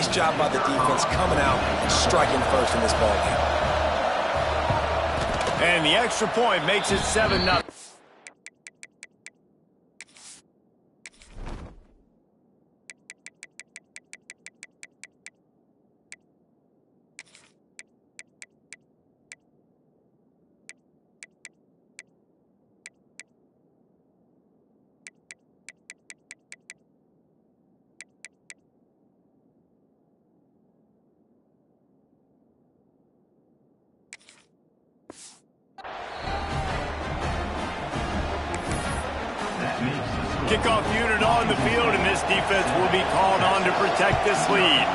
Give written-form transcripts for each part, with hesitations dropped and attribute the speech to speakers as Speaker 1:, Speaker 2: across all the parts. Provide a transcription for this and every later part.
Speaker 1: Nice job by the defense coming out and striking first in this ballgame.
Speaker 2: And the extra point makes it 7-0. Kickoff unit on the field, and this defense will be called on to protect this lead.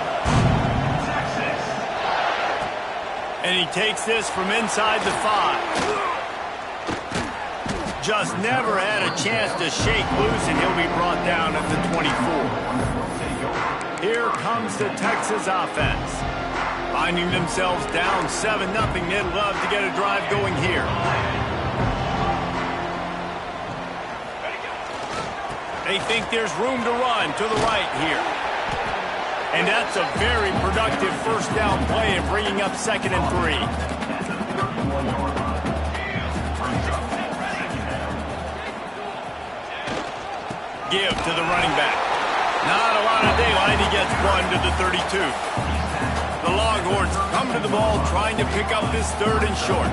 Speaker 2: And he takes this from inside the 5. Just never had a chance to shake loose, and he'll be brought down at the 24. Here comes the Texas offense. Finding themselves down 7-0, they'd love to get a drive going here. They think there's room to run to the right here. And that's a very productive first down play and bringing up 2nd and 3. Give to the running back. Not a lot of daylight. He gets one to the 32. The Longhorns come to the ball trying to pick up this 3rd and short.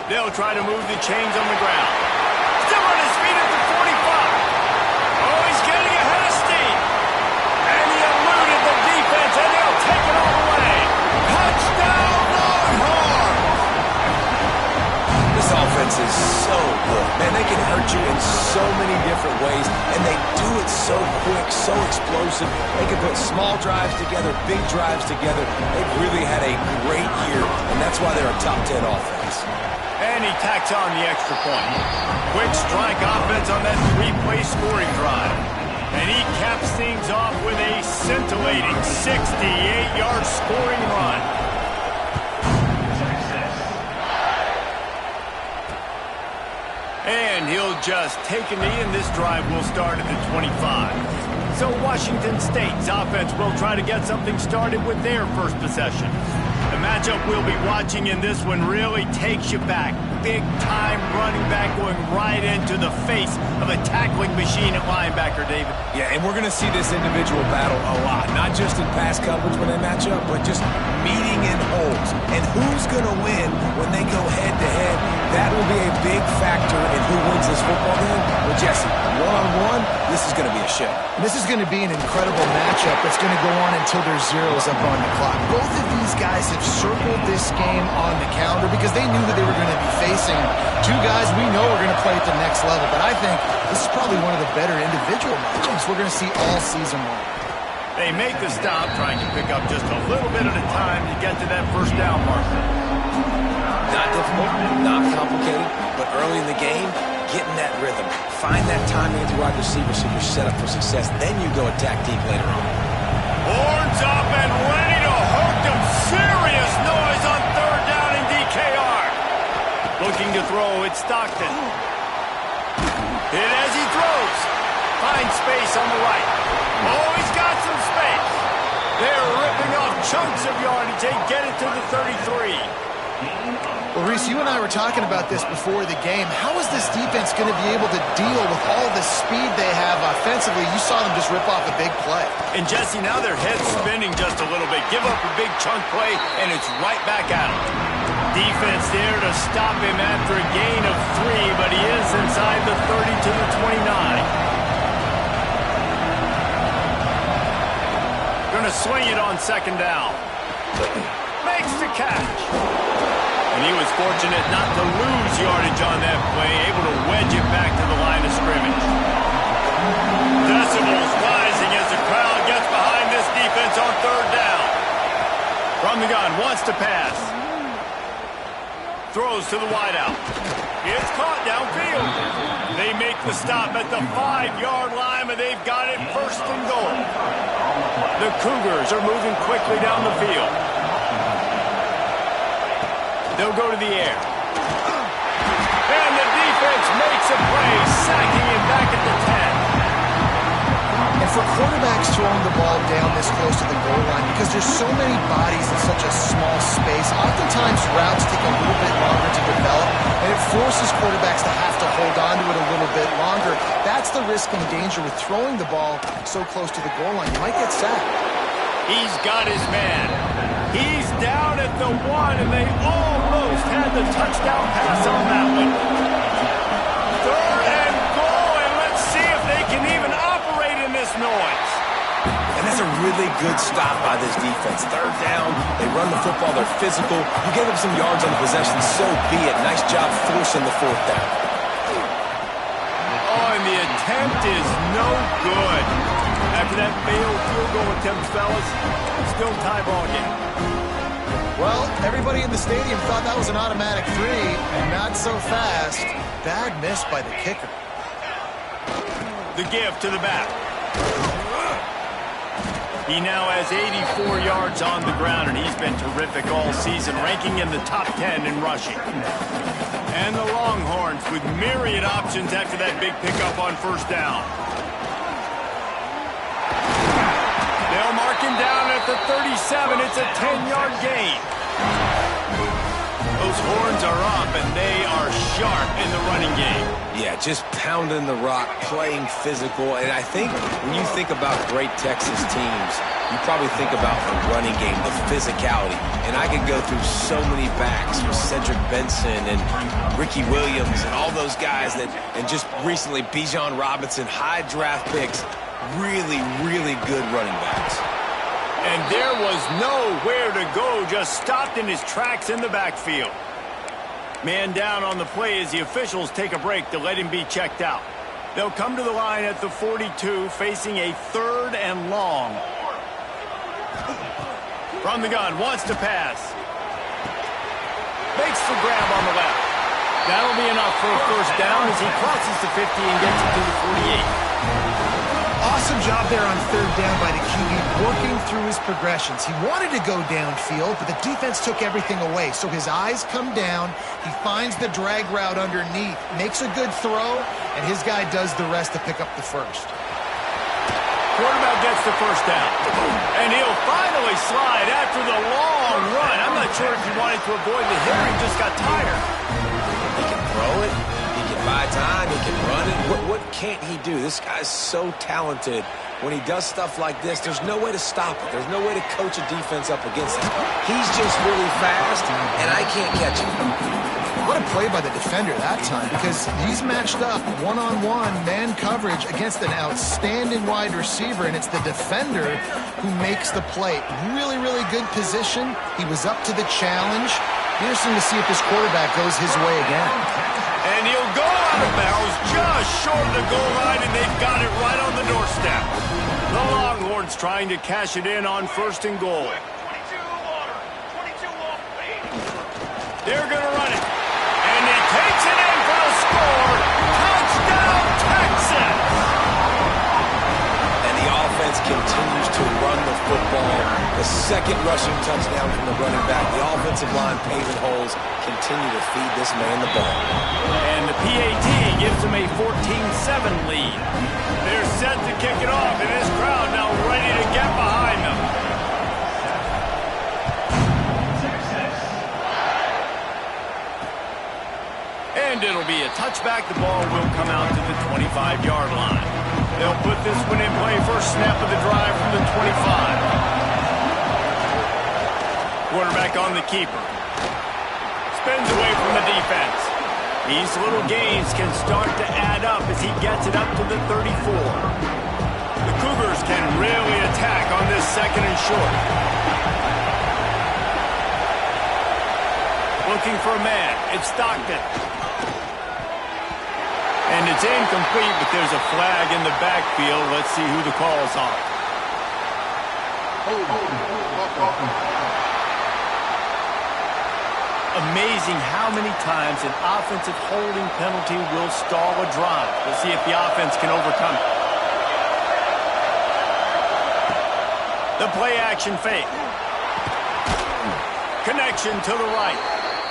Speaker 2: They'll try to move the chains on the ground. Still on his feet at the 45. Oh, he's getting ahead of steam. And he eluded the defense, and they'll take it all away. Touchdown, Longhorns!
Speaker 1: This offense is so good. Man, they can hurt you in so many different ways, and they do it so quick, so explosive. They can put small drives together, big drives together. They've really had a great year, and that's why they're a top 10 offense.
Speaker 2: And he tacks on the extra point. Quick strike offense on that 3-play scoring drive. And he caps things off with a scintillating 68-yard scoring run. And he'll just take a knee, and this drive will start at the 25. So Washington State's offense will try to get something started with their first possession. The matchup we'll be watching in this one really takes you back. Big-time running back going right into the face of a tackling machine at linebacker, David.
Speaker 1: Yeah, and we're going to see this individual battle a lot. Not just in pass coverage when they match up, but just meeting in holes. And who's going to win when they go head-to-head? That will be a big factor in who wins this football game. Well, Jesse, one-on-one, this is going to be a show.
Speaker 3: And this is going to be an incredible matchup that's going to go on until there's zeros up on the clock. Both of these guys have circled this game on the calendar because they knew that they were going to be facing two guys we know are going to play at the next level. But I think this is probably one of the better individual matchups we're going to see all season long.
Speaker 2: They make the stop, trying to pick up just a little bit at a time to get to that first down marker.
Speaker 1: Not difficult, not complicated, but early in the game, getting that rhythm. Find that timing at the wide receiver so you're set up for success. Then you go attack deep later on.
Speaker 2: Horns up and ready to hook them. Serious noise on 3rd down in DKR. Looking to throw, it's Stockton. Hit as he throws. Finds space on the right. Oh, he's got some space. They're ripping off chunks of yardage. They get it to the 33.
Speaker 3: Well, Reese, you and I were talking about this before the game. How is this defense going to be able to deal with all the speed they have offensively? You saw them just rip off a big play.
Speaker 2: And, Jesse, now their head's spinning just a little bit. Give up a big chunk play, and it's right back out. Defense there to stop him after a gain of 3, but he is inside the 30 to the 29. Going to swing it on 2nd down. Makes the catch. And he was fortunate not to lose yardage on that play, able to wedge it back to the line of scrimmage. Decibels rising as the crowd gets behind this defense on 3rd down. From the gun, wants to pass. Throws to the wideout. It's caught downfield. They make the stop at the 5-yard line, but they've got it 1st and goal. The Cougars are moving quickly down the field. They'll go to the air. And the defense makes a play, sacking him back at the 10.
Speaker 3: for quarterbacks throwing the ball down this close to the goal line, because there's so many bodies in such a small space, oftentimes routes take a little bit longer to develop, and it forces quarterbacks to have to hold on to it a little bit longer. That's the risk and danger with throwing the ball so close to the goal line. You might get sacked.
Speaker 2: He's got his man. He's down at the 1, and they almost had the touchdown pass on that one. 3rd and goal, and let's see if they can even operate in this noise.
Speaker 1: And that's a really good stop by this defense. 3rd down, they run the football, they're physical. You gave up some yards on the possession, so be it. Nice job forcing the 4th down.
Speaker 2: Oh, and the attempt is no good. After that failed field goal attempt, fellas, still tie ball game.
Speaker 3: Well, everybody in the stadium thought that was an automatic 3, and not so fast. Bad miss by the kicker.
Speaker 2: The give to the back. He now has 84 yards on the ground, and he's been terrific all season, ranking in the top 10 in rushing. And the Longhorns with myriad options after that big pickup on 1st down. They'll mark him down at the 37. It's a 10-yard gain. Those horns are up, and they are sharp in the running game.
Speaker 1: Yeah, just pounding the rock, playing physical. And I think when you think about great Texas teams, you probably think about the running game, the physicality. And I could go through so many backs with Cedric Benson and Ricky Williams and all those guys that, and just recently Bijan Robinson, high draft picks, really, really good running backs.
Speaker 2: And there was nowhere to go, just stopped in his tracks in the backfield. Man down on the play as the officials take a break to let him be checked out. They'll come to the line at the 42, facing a 3rd and long. From the gun, wants to pass. Makes the grab on the left. That'll be enough for a 1st down as he crosses the 50 and gets it to the 48.
Speaker 3: Awesome job there on 3rd down by the QB, working through his progressions. He wanted to go downfield, but the defense took everything away. So his eyes come down, he finds the drag route underneath, makes a good throw, and his guy does the rest to pick up the 1st.
Speaker 2: Quarterback gets the 1st down, and he'll finally slide after the long run. I'm not sure if he wanted to avoid the hit or he just got tired.
Speaker 1: He can throw it. By time, he can run it. What can't he do? This guy's so talented. When he does stuff like this, there's no way to stop it. There's no way to coach a defense up against him. He's just really fast, and I can't catch him. What a play by the defender that time, because he's matched up one-on-one man coverage against an outstanding wide receiver, and it's the defender who makes the play. Really, really good position. He was up to the challenge. Interesting to see if this quarterback goes his way again.
Speaker 2: And he'll go out of bounds just short of the goal line, and they've got it right on the doorstep. The Longhorns trying to cash it in on 1st and goal. They're going to run it. And he takes it in for the score. Touchdown, Texas!
Speaker 1: And the offense continues to run the football. The 2nd rushing touchdown from the running back. The offensive line paving holes. Continue to feed this man the ball.
Speaker 2: And the PAT gives them a 14-7 lead. They're set to kick it off, and this crowd now ready to get behind them. And it'll be a touchback. The ball will come out to the 25-yard line. They'll put this one in play. First snap of the drive from the 25. Quarterback on the keeper. Spins away from the defense. These little gains can start to add up as he gets it up to the 34. The Cougars can really attack on this 2nd and short. Looking for a man. It's Stockton. And it's incomplete, but there's a flag in the backfield. Let's see who the call is on. Amazing how many times an offensive holding penalty will stall a drive. We'll see if the offense can overcome it. The play action fake. Connection to the right.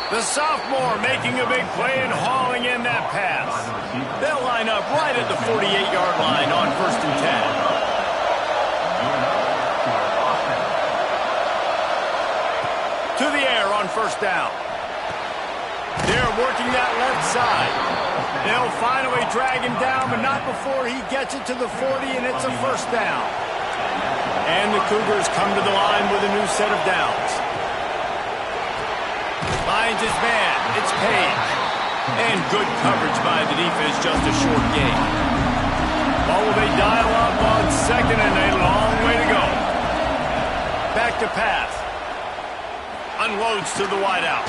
Speaker 2: The sophomore making a big play and hauling in that pass. They'll line up right at the 48-yard line on 1st and 10. first down. They're working that left side. They'll finally drag him down, but not before he gets it to the 40, and it's a first down. And the Cougars come to the line with a new set of downs. Finds his man. It's Page. And good coverage by the defense, just a short gain. Well, will they dial up on second, and a long way to go. Back to pass. Unloads to the wideout.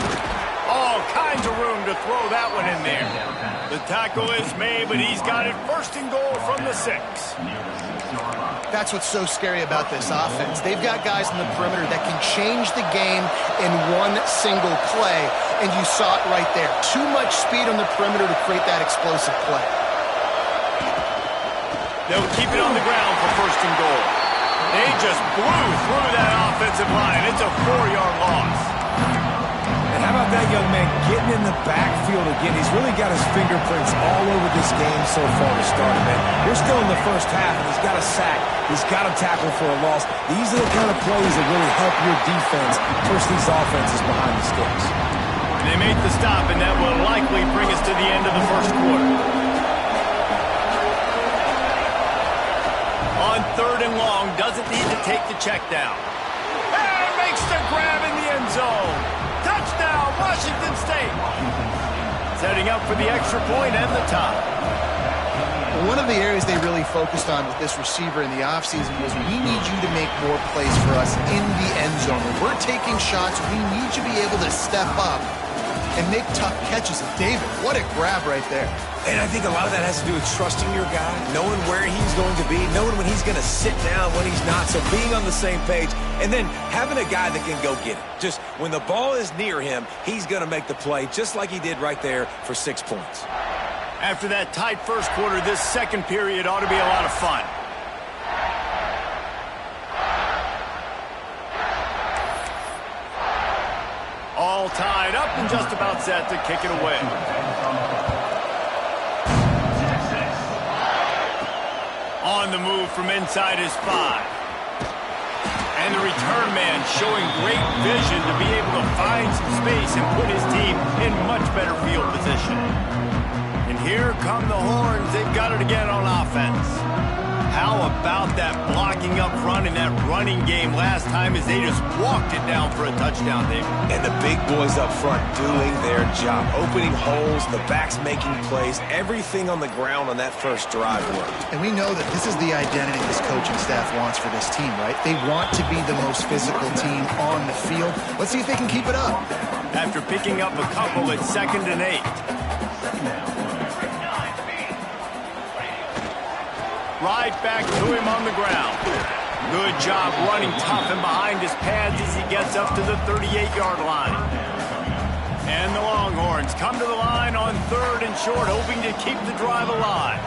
Speaker 2: All kinds of room to throw that one in there. The tackle is made, but he's got it first and goal from the 6.
Speaker 3: That's what's so scary about this offense. They've got guys in the perimeter that can change the game in one single play, and you saw it right there. Too much speed on the perimeter to create that explosive play.
Speaker 2: They'll keep it on the ground for first and goal. They just blew through that offensive line. It's a 4-yard loss.
Speaker 1: And how about that young man getting in the backfield again? He's really got his fingerprints all over this game so far to start, man. We're still in the first half, and he's got a sack. He's got a tackle for a loss. These are the kind of plays that really help your defense push these offenses behind the sticks.
Speaker 2: They make the stop, and that will likely bring us to the end of the first quarter. On third and long, doesn't need to take the check down. And makes the grab in the end zone. Touchdown, Washington State. Setting up for the extra point and the tie.
Speaker 3: One of the areas they really focused on with this receiver in the offseason was we need you to make more plays for us in the end zone. When we're taking shots, we need you to be able to step up and make tough catches. And David, what a grab right there.
Speaker 1: And I think a lot of that has to do with trusting your guy, knowing where he's going to be, knowing when he's going to sit down, when he's not, so being on the same page, and then having a guy that can go get it. Just when the ball is near him, he's going to make the play, just like he did right there for 6 points.
Speaker 2: After that tight first quarter, this second period ought to be a lot of fun. All tied up and just about set to kick it away. On the move from inside his 5. And the return man showing great vision to be able to find some space and put his team in much better field position. And here come the Horns. They've got it again on offense. How about that blocking up front in that running game last time as they just walked it down for a touchdown, David?
Speaker 1: And the big boys up front doing their job, opening holes, the backs making plays, everything on the ground on that first drive worked.
Speaker 3: And we know that this is the identity this coaching staff wants for this team, right? They want to be the most physical team on the field. Let's see if they can keep it up.
Speaker 2: After picking up a couple at 2nd and 8. Right back to him on the ground. Good job running tough and behind his pads as he gets up to the 38-yard line. And the Longhorns come to the line on 3rd and short, hoping to keep the drive alive.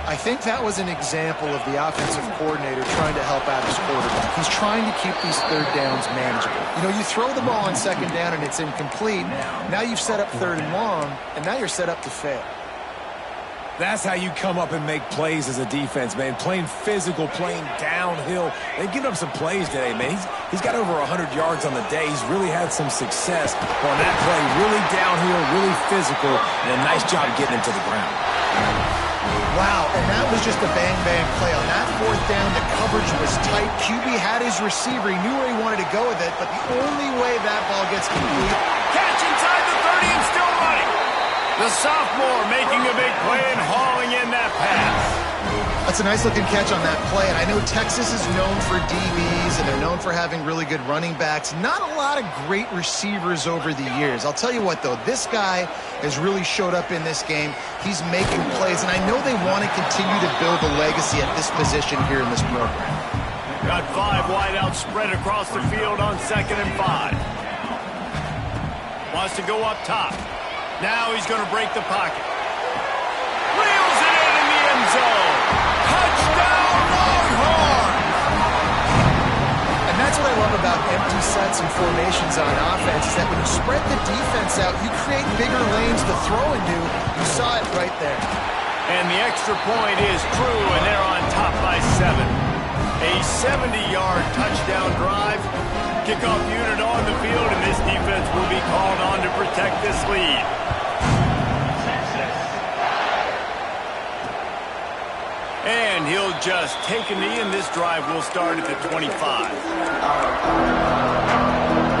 Speaker 3: I think that was an example of the offensive coordinator trying to help out his quarterback. He's trying to keep these third downs manageable. You know, you throw the ball on 2nd down and it's incomplete. Now you've set up 3rd and long, and now you're set up to fail.
Speaker 1: That's how you come up and make plays as a defense, man. Playing physical, playing downhill. They've given up some plays today, man. He's got over 100 yards on the day. He's really had some success on that play. Really downhill, really physical, and a nice job getting him to the ground.
Speaker 3: Wow, and that was just a bang-bang play. On that 4th down, the coverage was tight. QB had his receiver. He knew where he wanted to go with it, but the only way that ball gets complete.
Speaker 2: Catch inside the 30 and still running. The sophomore making a big play and hauling in that pass.
Speaker 3: That's a nice-looking catch on that play, and I know Texas is known for DBs, and they're known for having really good running backs. Not a lot of great receivers over the years. I'll tell you what, though, this guy has really showed up in this game. He's making plays, and I know they want to continue to build a legacy at this position here in this program.
Speaker 2: Got 5 wideouts spread across the field on 2nd and 5. Wants to go up top. Now he's going to break the pocket. Wheels it in the end zone. Touchdown, Longhorns!
Speaker 3: And that's what I love about empty sets and formations on offense, is that when you spread the defense out, you create bigger lanes to throw into. You saw it right there.
Speaker 2: And the extra point is true, and they're on top by 7. A 70-yard touchdown drive. Kickoff unit on the field, and this defense will be called on to protect this lead. And he'll just take a knee, and this drive will start at the 25.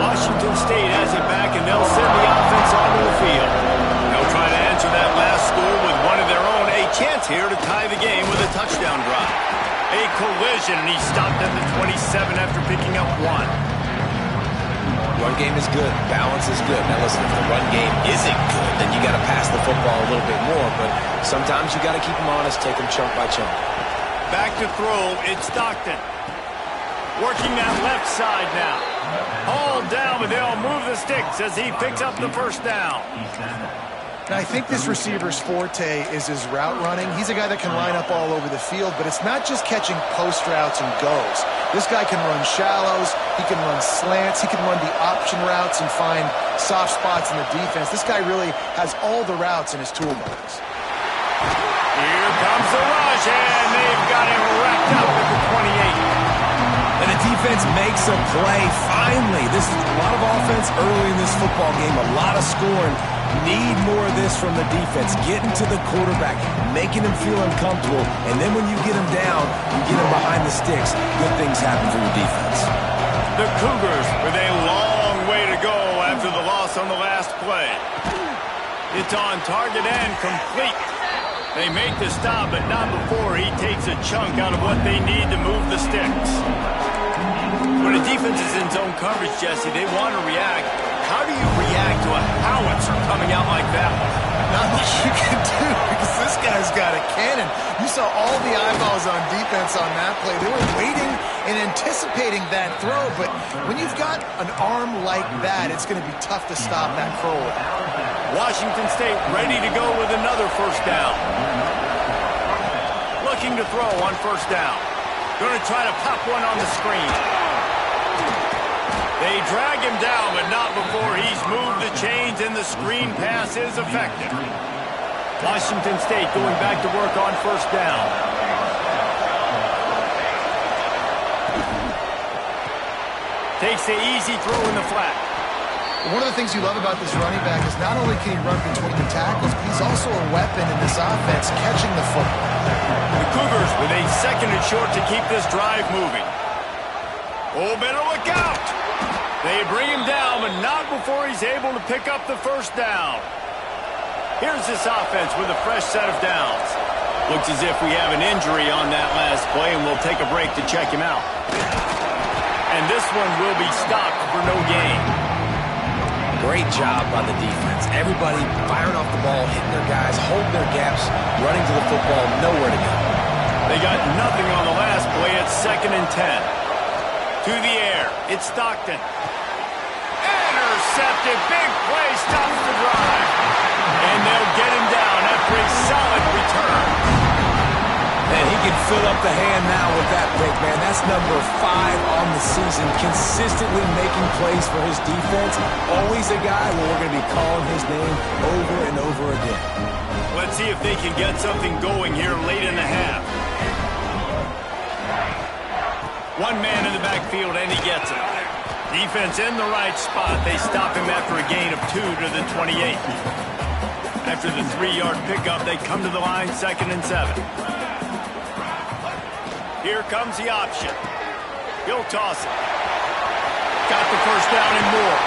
Speaker 2: Washington State has it back, and they'll send the offense onto the field. They'll try to answer that last score with one of their own. A chance here to tie the game with a touchdown drive. A collision, and he stopped at the 27 after picking up one.
Speaker 1: Run game is good. Balance is good. Now listen, if the run game isn't good, then you got to pass the football a little bit more. But sometimes you got to keep them honest, take them chunk by chunk.
Speaker 2: Back to throw, it's Stockton. Working that left side now. Hauled down, but they'll move the sticks as he picks up the first down.
Speaker 3: Now, I think this receiver's forte is his route running. He's a guy that can line up all over the field, but it's not just catching post routes and goes. This guy can run shallows, he can run slants, he can run the option routes and find soft spots in the defense. This guy really has all the routes in his toolbox.
Speaker 2: Here comes the rush, and they've got him wrapped up at the 28.
Speaker 1: And the defense makes a play, finally. This is a lot of offense early in this football game, a lot of scoring. Need more of this from the defense. Getting to the quarterback, making him feel uncomfortable, and then when you get him down, you get him behind the sticks, good things happen for your defense.
Speaker 2: The Cougars with a long way to go after the loss on the last play. It's on target and complete. They make the stop, but not before he takes a chunk out of what they need to move the sticks. When a defense is in zone coverage, Jesse, they want to react. How do you react to a howitzer coming out like that?
Speaker 3: Not much you can do because this guy's got a cannon. You saw all the eyeballs on defense on that play. They were waiting and anticipating that throw, but when you've got an arm like that, it's going to be tough to stop that curl.
Speaker 2: Washington State ready to go with another first down. Looking to throw on first down. Going to try to pop one on the screen. They drag him down, but not before he's moved the chains, and the screen pass is effective. Washington State going back to work on first down. Takes the easy throw in the flat.
Speaker 3: One of the things you love about this running back is not only can he run between the tackles, but he's also a weapon in this offense, catching the football.
Speaker 2: The Cougars with a second and short to keep this drive moving. Oh, better look out! They bring him down, but not before he's able to pick up the first down. Here's this offense with a fresh set of downs. Looks as if we have an injury on that last play, and we'll take a break to check him out. And this one will be stopped for no gain.
Speaker 1: Great job by the defense. Everybody firing off the ball, hitting their guys, holding their gaps, running to the football, nowhere to go.
Speaker 2: They got nothing on the last play. It's 2nd and 10. To the air, it's Stockton. Intercepted, big play, stops the drive. And they'll get him down after a solid return.
Speaker 1: And he can fill up the hand now with that pick, man. That's number 5 on the season, consistently making plays for his defense. Always a guy where we're going to be calling his name over and over again.
Speaker 2: Let's see if they can get something going here late in the half. One man in the backfield, and he gets it. Defense in the right spot. They stop him after a gain of 2 to the 28. After the 3-yard pickup, they come to the line, 2nd and 7. Here comes the option. He'll toss it. Got the first down and more.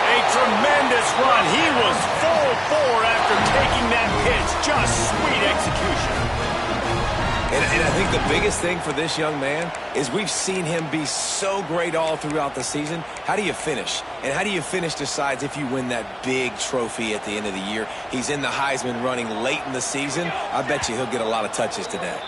Speaker 2: A tremendous run. He was full forward after taking that pitch. Just sweet execution.
Speaker 1: And I think the biggest thing for this young man is we've seen him be so great all throughout the season. How do you finish? And how do you finish decides if you win that big trophy at the end of the year. He's in the Heisman running late in the season. I bet you he'll get a lot of touches today.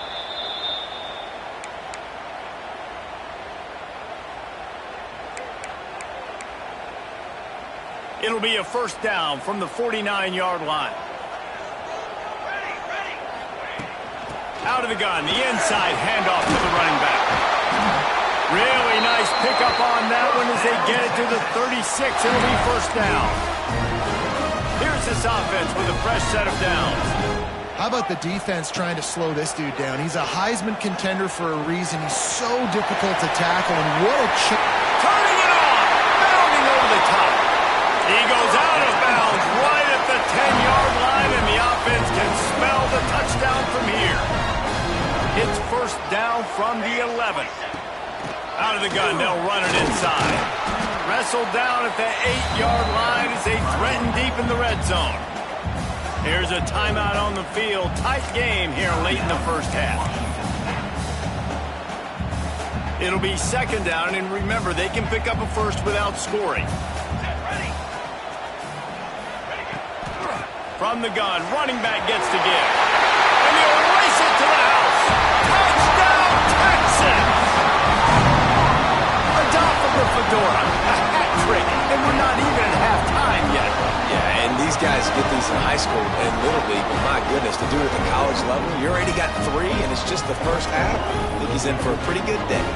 Speaker 2: It'll be a first down from the 49-yard line. Out of the gun, the inside handoff to the running back. Really nice pickup on that one as they get it to the 36. It'll be first down. Here's this offense with a fresh set of downs.
Speaker 3: How about the defense trying to slow this dude down? He's a Heisman contender for a reason. He's so difficult to tackle, and what a
Speaker 2: turning it the top. He goes out of bounds right at the 10-yard line, and the offense can smell the touchdown from here. It's first down from the 11. Out of the gun, they'll run it inside. Wrestled down at the 8-yard line as they threaten deep in the red zone. Here's a timeout on the field. Tight game here late in the first half. It'll be second down, and remember, they can pick up a first without scoring. From the gun, running back gets to give. And he'll race it to the house. Touchdown, Texans! Adopt from the fedora. A hat trick, and we're not even at halftime yet.
Speaker 1: Yeah, and these guys get these in high school and Little League, but my goodness, to do it at the college level, you already got 3, and it's just the first half. I think he's in for a pretty good day.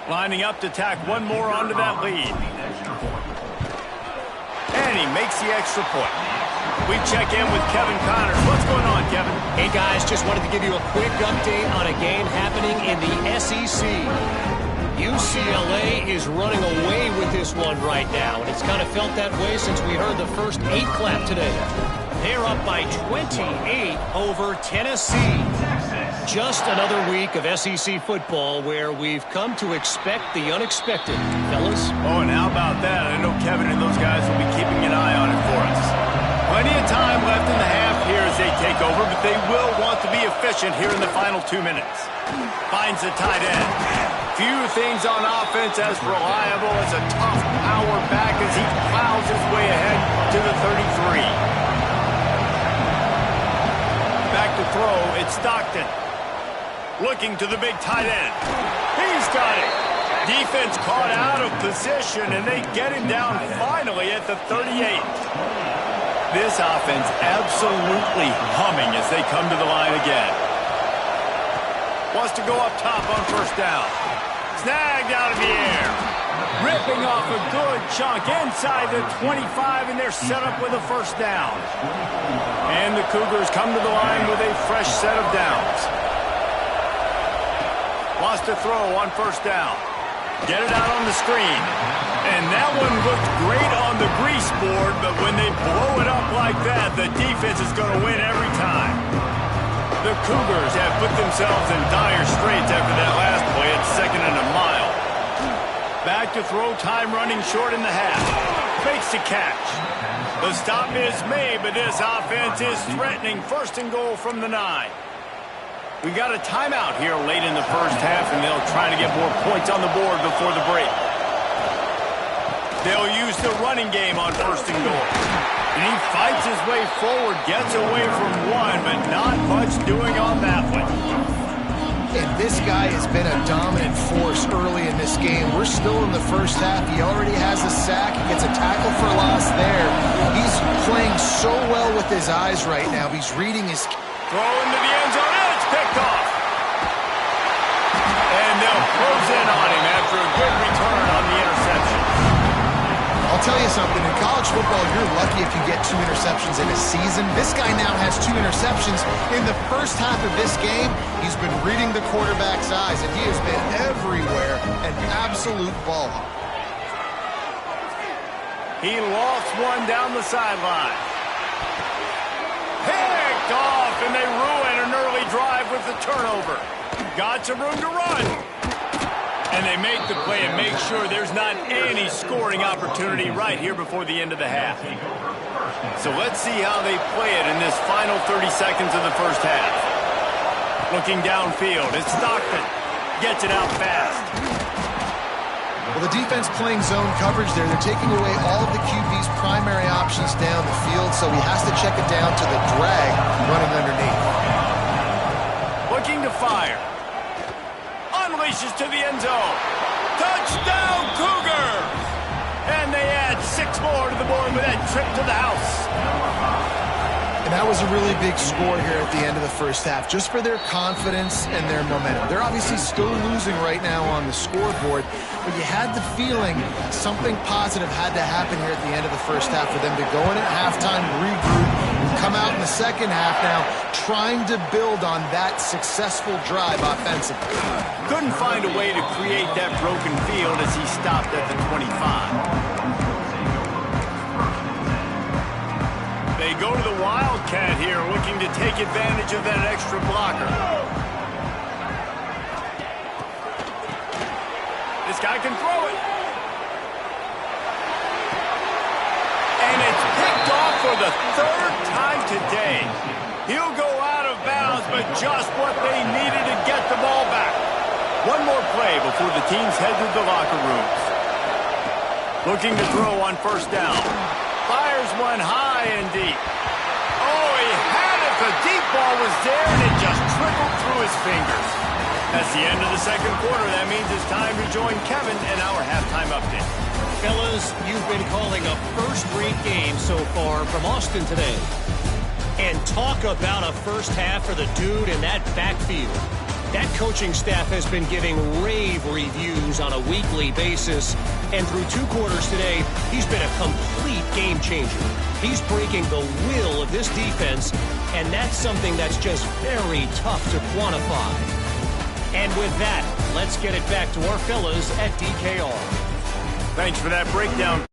Speaker 2: Lining up to tack one more onto that lead. And he makes the extra point. We check in with Kevin Connors. What's going on, Kevin?
Speaker 4: Hey, guys, just wanted to give you a quick update on a game happening in the SEC. UCLA is running away with this one right now, and it's kind of felt that way since we heard the first 8 clap today. They're up by 28 over Tennessee. Just another week of SEC football where we've come to expect the unexpected, fellas.
Speaker 2: Oh, and how about that? I know Kevin and those guys will be keeping an eye on it for us. Plenty of time left in the half here as they take over, but they will want to be efficient here in the final 2 minutes. Finds the tight end. Few things on offense as reliable as a tough power back as he plows his way ahead to the 33. Back to throw, it's Stockton. Looking to the big tight end. He's got it. Defense caught out of position, and they get him down finally at the 38. This offense absolutely humming as they come to the line again. Wants to go up top on first down. Snagged out of the air. Ripping off a good chunk inside the 25, and they're set up with a first down. And the Cougars come to the line with a fresh set of downs. Wants to throw on first down. Get it out on the screen. And that one looked great on the grease board, but when they blow it up like that, the defense is going to win every time. The Cougars have put themselves in dire straits after that last play at 2nd and a mile. Back to throw, time running short in the half. Fakes the catch. The stop is made, but this offense is threatening. 1st and goal from the 9. We got a timeout here late in the first half, and they'll try to get more points on the board before the break. They'll use the running game on 1st and goal. And he fights his way forward, gets away from one, but not much doing on that one.
Speaker 3: And this guy has been a dominant force early in this game. We're still in the first half. He already has a sack. He gets a tackle for loss there. He's playing so well with his eyes right now. He's reading his...
Speaker 2: Throw into the end zone, and it's picked off. And they'll close in on him after a good return on the interception.
Speaker 3: I'll tell you something, in college football, you're lucky if you get 2 interceptions in a season. This guy now has 2 interceptions. In the first half of this game, he's been reading the quarterback's eyes, and he has been everywhere, an absolute ball hawk.
Speaker 2: He lofts one down the sideline. Picked off, and they ruin an early drive with the turnover. Got some room to run. And they make the play and make sure there's not any scoring opportunity right here before the end of the half. So let's see how they play it in this final 30 seconds of the first half. Looking downfield, it's Stockton. Gets it out fast.
Speaker 3: Well, the defense playing zone coverage there. They're taking away all of the QB's primary options down the field, so he has to check it down to the drag running underneath.
Speaker 2: Looking to fire. Unleashes to the end zone. Touchdown, Cougars! And they add 6 more to the board with that trip to the house.
Speaker 3: And that was a really big score here at the end of the first half, just for their confidence and their momentum. They're obviously still losing right now on the scoreboard, but you had the feeling something positive had to happen here at the end of the first half for them to go in at halftime, regroup, and come out in the second half now, trying to build on that successful drive offensively.
Speaker 2: Couldn't find a way to create that broken field as he stopped at the 25. They go to the Wildcat here, looking to take advantage of that extra blocker. This guy can throw it. And it's picked off for the third time today. He'll go out of bounds, but just what they needed to get the ball back. One more play before the teams head to the locker rooms. Looking to throw on first down. Fires one high and deep. Oh, he had it. The deep ball was there, and it just trickled through his fingers. That's the end of the second quarter. That means it's time to join Kevin in our halftime update.
Speaker 4: Fellas, you've been calling a first-rate game so far from Austin today. And talk about a first half for the dude in that backfield. That coaching staff has been giving rave reviews on a weekly basis. And through 2 quarters today, he's been a complete game changer. He's breaking the will of this defense, and that's something that's just very tough to quantify. And with that, let's get it back to our fellas at DKR.
Speaker 2: Thanks for that breakdown.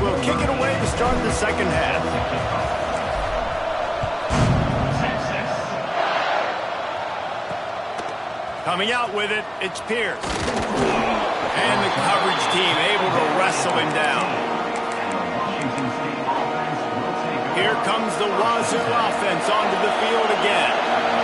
Speaker 2: Will kick it away to start the second half. Coming out with it, it's Pierce. And the coverage team able to wrestle him down. Here comes the Wazoo offense onto the field again.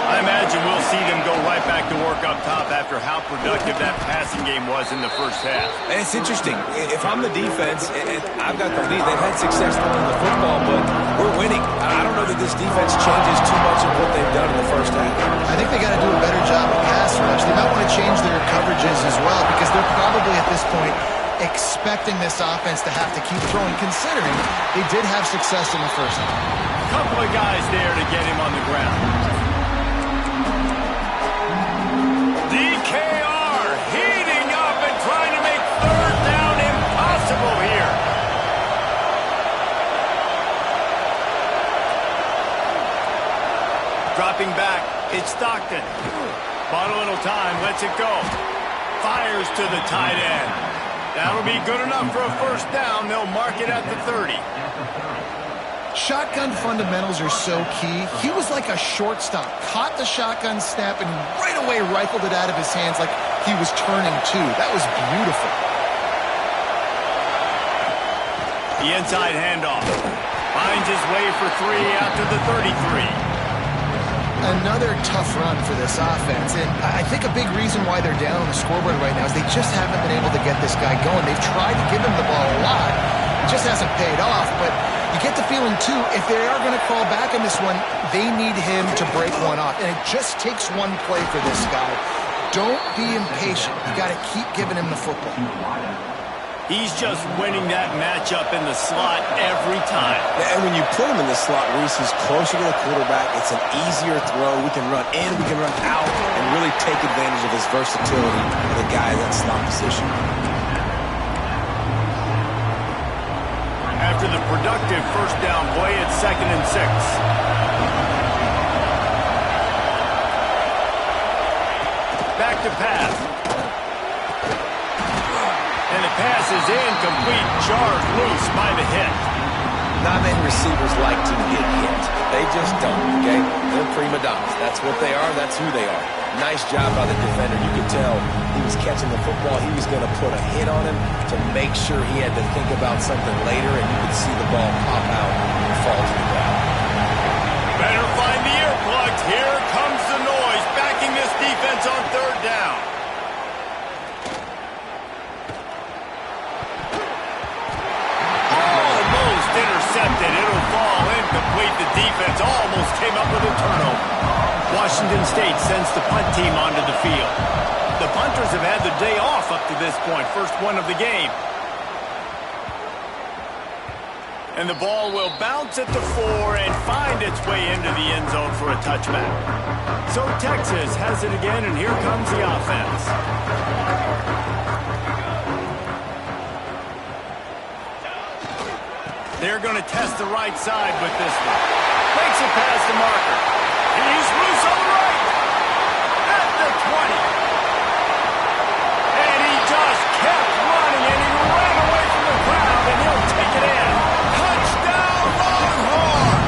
Speaker 2: I imagine we'll see them go right back to work up top after how productive that passing game was in the first half.
Speaker 1: And it's interesting. If I'm the defense and I've got the lead, they've had success throwing the football, but we're winning. I don't know that this defense changes too much of what they've done in the first half.
Speaker 3: I think they got to do a better job of pass rush. They might want to change their coverages as well, because they're probably at this point expecting this offense to have to keep throwing, considering they did have success in the first half.
Speaker 2: A couple of guys there to get him on the ground. DKR heating up and trying to make third down impossible here. Dropping back, it's Stockton. Bought a little time, lets it go. Fires to the tight end. That'll be good enough for a first down. They'll mark it at the 30.
Speaker 3: Shotgun fundamentals are so key. He was like a shortstop. Caught the shotgun snap and right away rifled it out of his hands like he was turning two. That was beautiful.
Speaker 2: The inside handoff. Finds his way for 3 out to the 33.
Speaker 3: Another tough run for this offense, and I think a big reason why they're down on the scoreboard right now is they just haven't been able to get this guy going. They've tried to give him the ball a lot. It just hasn't paid off, but you get the feeling, too, if they are going to crawl back in this one, they need him to break one off, and it just takes one play for this guy. Don't be impatient. You got to keep giving him the football.
Speaker 2: He's just winning that matchup in the slot every time.
Speaker 1: And when you put him in the slot, Reese, he's closer to the quarterback. It's an easier throw. We can run in, we can run out, and really take advantage of his versatility of the guy in that slot position.
Speaker 2: After the productive first down play, it's 2nd and 6. Back to pass. And the pass is incomplete, charged loose by the hit.
Speaker 1: Not many receivers like to get hit. They just don't, okay? They're prima donnas. That's what they are. That's who they are. Nice job by the defender. You could tell he was catching the football. He was going to put a hit on him to make sure he had to think about something later, and you could see the ball pop out and fall to the ground.
Speaker 2: Better find the earplugs. Here comes the noise, backing this defense on 3rd down. Intercepted. It'll fall incomplete. The defense almost came up with a turnover. Washington State sends the punt team onto the field. The punters have had the day off up to this point. First one of the game. And the ball will bounce at the 4 and find its way into the end zone for a touchback. So Texas has it again, and here comes the offense. They're going to test the right side with this one. Makes it past the marker. He's loose on the right. At the 20. And he just kept running, and he ran away from the crowd, and he'll take it in. Touchdown, Longhorn!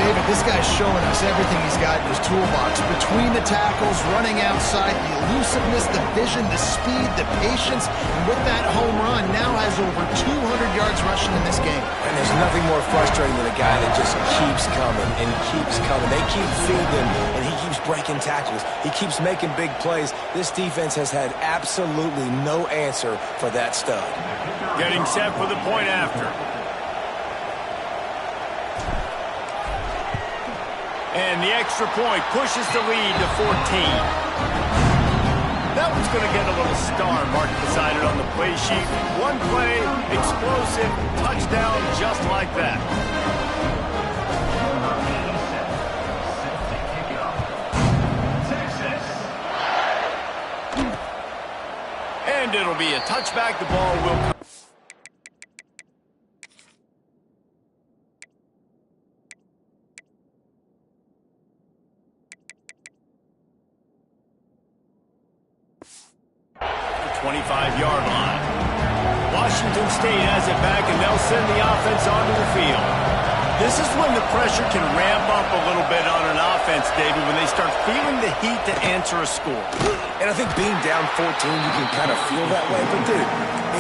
Speaker 3: David, this guy's showing us everything he's got in his toolbox. Between the tackles, running outside, the elusiveness, the vision, the speed, the patience, and with that home run, now has over 200 yards rushing in this game.
Speaker 1: And there's nothing more frustrating than a guy that just keeps coming and keeps coming. They keep feeding him, and he keeps breaking tackles. He keeps making big plays. This defense has had absolutely no answer for that stud.
Speaker 2: Getting set for the point after. And the extra point pushes the lead to 14. That one's going to get a little star marked beside it on the play sheet. One play, explosive, touchdown, just like that. And it'll be a touchback. The ball will come. The 25-yard line. Washington State has it back, and they'll send the offense onto the field. This is when the pressure can ramp up a little bit on an offense, David, when they start feeling the heat to answer a score.
Speaker 1: And I think being down 14, you can kind of feel that way. But, dude,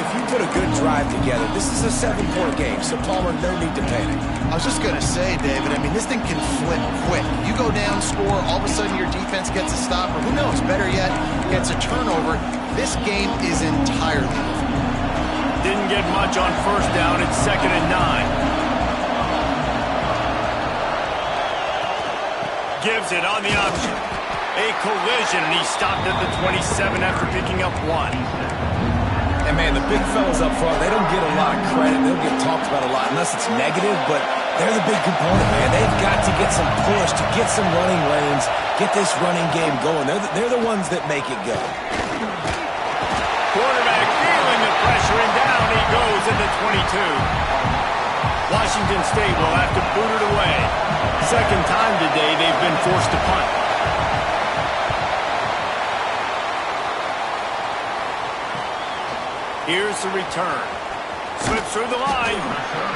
Speaker 1: if you put a good drive together, this is a 7-point game, so Palmer, no need to panic.
Speaker 3: I was just going to say, David, I mean, this thing can flip quick. You go down, score, all of a sudden your defense gets a stop, or who knows, better yet, gets a turnover. This game is entirely different.
Speaker 2: Didn't get much on first down. It's 2nd and 9. Gives it on the option. A collision, and he stopped at the 27 after picking up 1.
Speaker 1: And, man, the big fellas up front, they don't get a lot of credit. They don't get talked about a lot unless it's negative, but they're the big component, man. They've got to get some push, to get some running lanes, get this running game going. They're the ones that make it go.
Speaker 2: Quarterback feeling the pressure, and down he goes at the 22. Washington State will have to boot it away. Second time today they've been forced to punt. Here's the return. Slips through the line.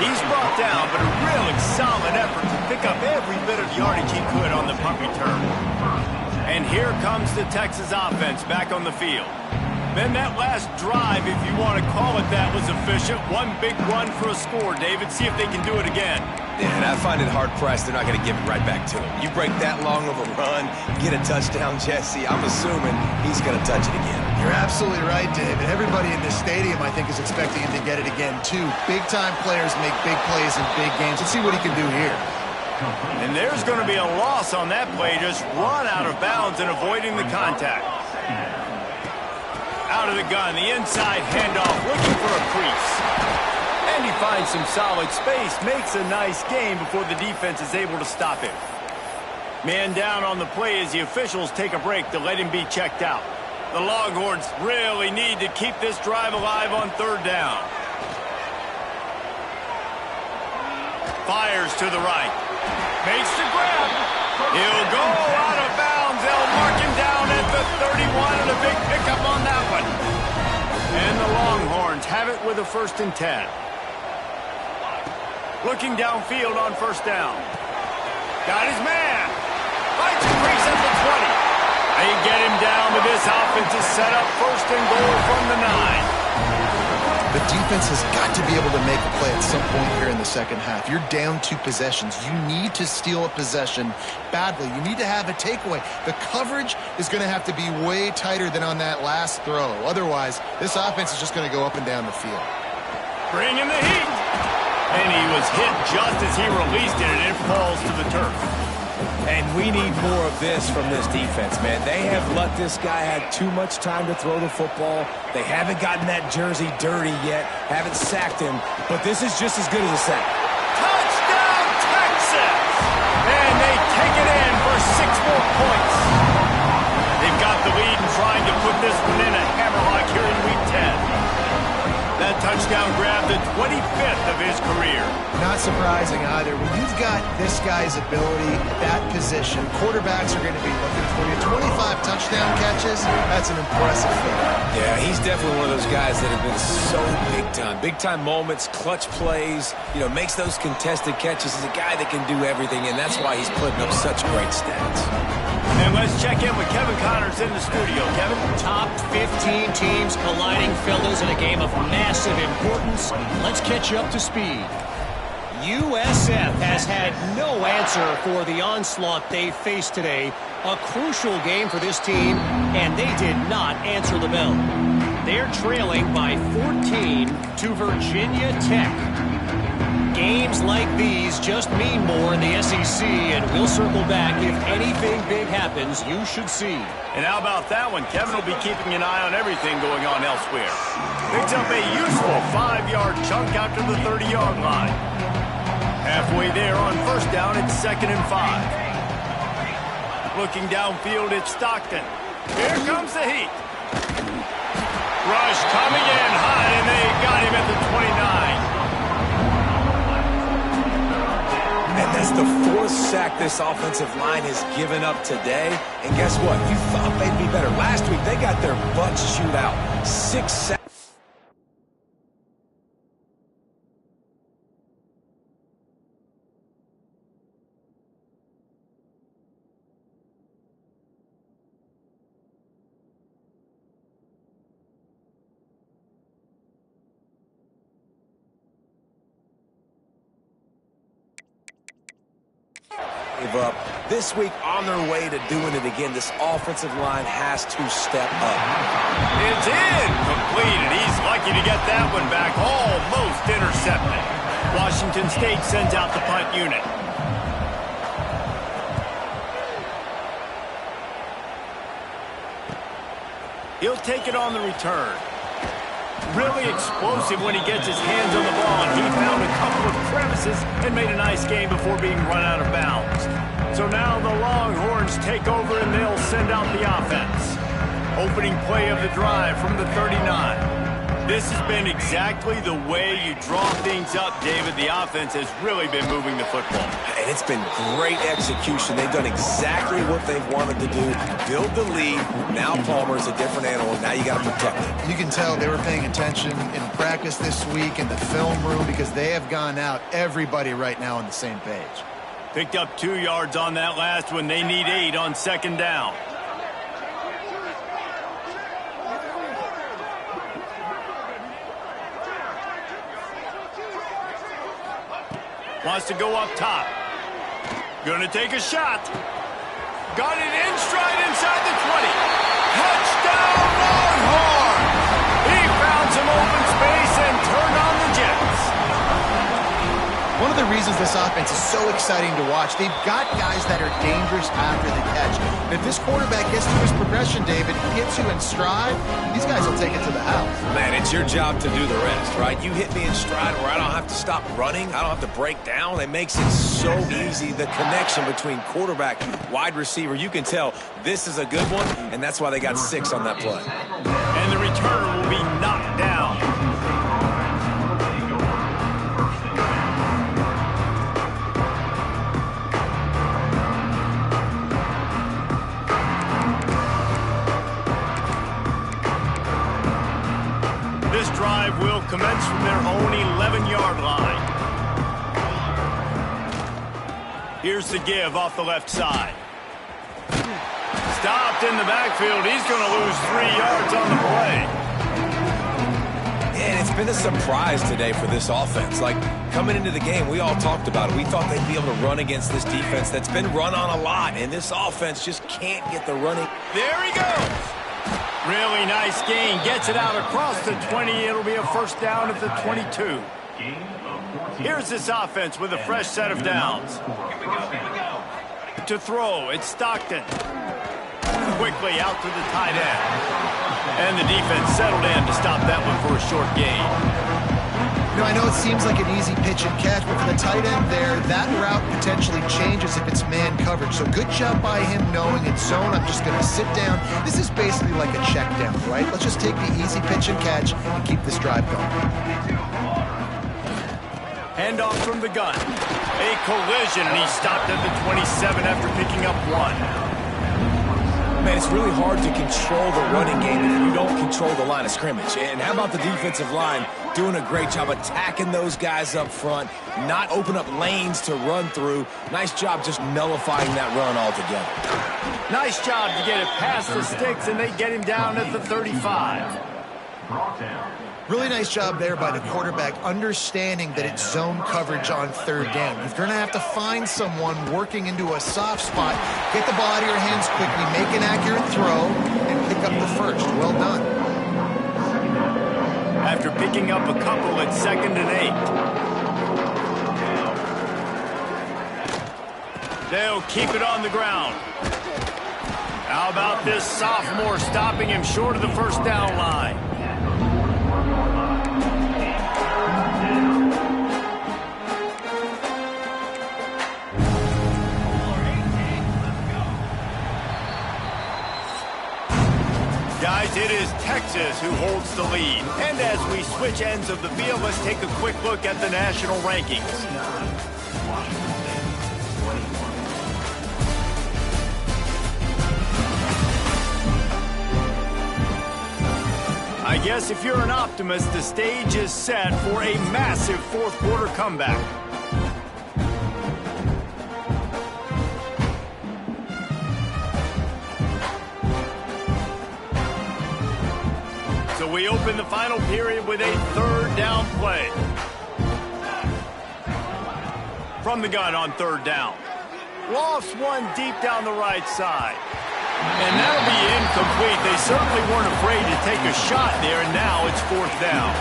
Speaker 2: He's brought down, but a really solid effort to pick up every bit of yardage he could on the punt return. And here comes the Texas offense back on the field. Then that last drive, if you want to call it that, was efficient. One big run for a score, David. See if they can do it again.
Speaker 1: Yeah, and I find it hard-pressed they're not going to give it right back to him. You break that long of a run, get a touchdown, Jesse, I'm assuming he's going to touch it again.
Speaker 3: You're absolutely right, David. Everybody in this stadium, I think, is expecting him to get it again, too. Big-time players make big plays in big games. Let's see what he can do here.
Speaker 2: And there's going to be a loss on that play, just run out of bounds and avoiding the contact. Out of the gun, the inside handoff, looking for a crease. And he finds some solid space, makes a nice gain before the defense is able to stop him. Man down on the play as the officials take a break to let him be checked out. The Longhorns really need to keep this drive alive on third down. Fires to the right. Makes the grab. He'll go out of bounds. They'll mark him down at the 31 and a big pickup on that one. And the Longhorns have it with a 1st and 10. Looking downfield on 1st down. Got his man. Finds a crease at the 20. They get him down to this offense is set up 1st and goal from the 9.
Speaker 3: The defense has got to be able to make a play at some point here in the second half. You're down 2 possessions. You need to steal a possession badly. You need to have a takeaway. The coverage is going to have to be way tighter than on that last throw. Otherwise, this offense is just going to go up and down the field.
Speaker 2: Bring in the heat. And he was hit just as he released it, and it falls to the turf.
Speaker 1: And we need more of this from this defense, man. They have let this guy have too much time to throw the football. They haven't gotten that jersey dirty yet, haven't sacked him, but this is just as good as a sack.
Speaker 2: Touchdown, Texas! And they take it in for 6 more points. They've got the lead and trying to put this one in a hammerlock here in Week 10. That touchdown grabbed the 25th of his career.
Speaker 3: Not surprising either. When you've got this guy's ability, that position, quarterbacks are going to be looking for you. 25 touchdown catches, that's an impressive thing.
Speaker 1: Yeah, he's definitely one of those guys that have been so big time. Big time moments, clutch plays, makes those contested catches. He's a guy that can do everything, and that's why he's putting up such great stats.
Speaker 2: And let's check in with Kevin Connors in the studio. Kevin?
Speaker 4: Top 15 teams colliding, fellas, in a game of massive importance. Let's catch you up to speed. USF has had no answer for the onslaught they faced today. A crucial game for this team, and they did not answer the bell. They're trailing by 14 to Virginia Tech. Games like these just mean more in the SEC, and we'll circle back. If anything big happens, you should see.
Speaker 2: And how about that one? Kevin will be keeping an eye on everything going on elsewhere. Picks up a useful 5-yard chunk out to the 30-yard line. Halfway there on 1st down, it's 2nd and 5. Looking downfield, it's Stockton. Here comes the heat. Rush coming in high, and they got him at the 29.
Speaker 1: And that's the 4th sack this offensive line has given up today. And guess what? You thought they'd be better. Last week, they got their butts chewed out. 6 sacks. Up. This week on their way to doing it again. This offensive line has to step up.
Speaker 2: It's incomplete, and he's lucky to get that one back. Almost intercepted. Washington State sends out the punt unit. He'll take it on the return. Really explosive when he gets his hands on the ball, and he found a couple of crevices and made a nice game before being run out of bounds. So now the Longhorns take over, and they'll send out the offense. Opening play of the drive from the 39. This has been exactly the way you draw things up, David. The offense has really been moving the football.
Speaker 1: And it's been great execution. They've done exactly what they've wanted to do. Build the lead. Now Palmer's a different animal. Now you got to protect it.
Speaker 3: You can tell they were paying attention in practice this week in the film room because they have gone out, everybody right now on the same page.
Speaker 2: Picked up 2 yards on that last one. They need 8 on 2nd down. Wants to go up top. Gonna take a shot. Got it in stride inside the 20. Touchdown, Longhorn! He found some open space and turned on the Jets.
Speaker 3: One of the reasons this offense is so exciting to watch, they've got guys that are dangerous after the catch. And if this quarterback gets through his progression, David, he gets you in stride, these guys will take it to the house.
Speaker 1: Man, it's your job to do the rest, right? You hit me in stride where I don't have to stop running. I don't have to break down. It makes it so easy. The connection between quarterback, wide receiver, you can tell this is a good one, and that's why they got 6 on that play.
Speaker 2: And the returner will be knocked down. This drive will commence from their own 11-yard line. Here's the give off the left side. Stopped in the backfield. He's going to lose 3 yards on the play.
Speaker 1: And it's been a surprise today for this offense. Like, coming into the game, we all talked about it. We thought they'd be able to run against this defense that's been run on a lot, and this offense just can't get the running.
Speaker 2: There he goes. Really nice gain. Gets it out across the 20. It'll be a first down at the 22. Here's this offense with a fresh set of downs. To throw, it's Stockton. Quickly out to the tight end. And the defense settled in to stop that one for a short gain.
Speaker 3: You know, I know it seems like an easy pitch and catch, but for the tight end there, that route potentially changes if it's man coverage. So good job by him knowing it's zone. I'm just going to sit down. This is basically like a check down, right? Let's just take the easy pitch and catch and keep this drive going.
Speaker 2: Handoff from the gun. A collision, and he stopped at the 27 after picking up 1.
Speaker 1: Man, it's really hard to control the running game if you don't control the line of scrimmage. And how about the defensive line doing a great job attacking those guys up front, not open up lanes to run through. Nice job just nullifying that run altogether.
Speaker 2: Nice job to get it past the sticks, and they get him down at the 35.
Speaker 3: Really nice job there by the quarterback, understanding that it's zone coverage on 3rd down. You're going to have to find someone working into a soft spot, get the ball out of your hands quickly, make an accurate throw, and pick up the first. Well done.
Speaker 2: After picking up a couple at 2nd and 8. They'll keep it on the ground. How about this sophomore stopping him short of the first down line? Guys, it is Texas who holds the lead. And as we switch ends of the field, let's take a quick look at the national rankings. I guess if you're an optimist, the stage is set for a massive 4th quarter comeback. So we open the final period with a 3rd down play. From the gun on 3rd down. Lofts one deep down the right side. And that'll be incomplete. They certainly weren't afraid to take a shot there, and now it's 4th down.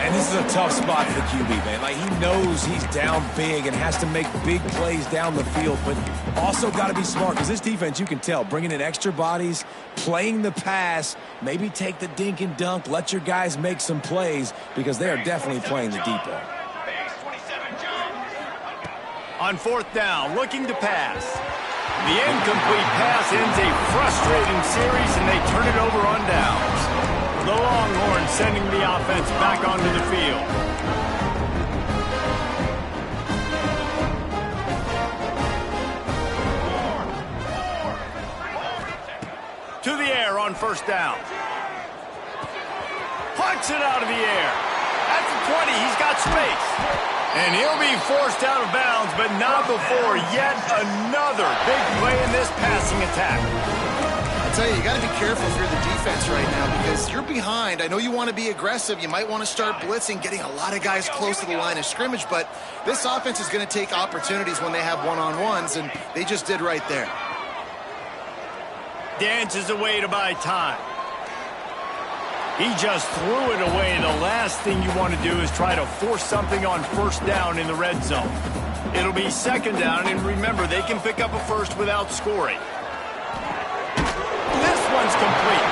Speaker 1: And this is a tough spot for the QB, man. Like, he knows he's down big and has to make big plays down the field, but also got to be smart, because this defense, you can tell, bringing in extra bodies, playing the pass, maybe take the dink and dunk, let your guys make some plays, because they are definitely playing the deep ball.
Speaker 2: On 4th down, looking to pass. The incomplete pass ends a frustrating series, and they turn it over on downs. The Longhorns sending the offense back onto the field. To the air on 1st down. Plucks it out of the air. At the 20, he's got space. And he'll be forced out of bounds, but not before yet another big play in this passing attack.
Speaker 3: I'll tell you got to be careful if you're the defense right now because you're behind. I know you want to be aggressive. You might want to start blitzing, getting a lot of guys close to the line of scrimmage, but this offense is going to take opportunities when they have one-on-ones, and they just did right there.
Speaker 2: Dances away to buy time. He just threw it away. The last thing you want to do is try to force something on first down in the red zone. It'll be second down, and remember, they can pick up a first without scoring. This one's complete.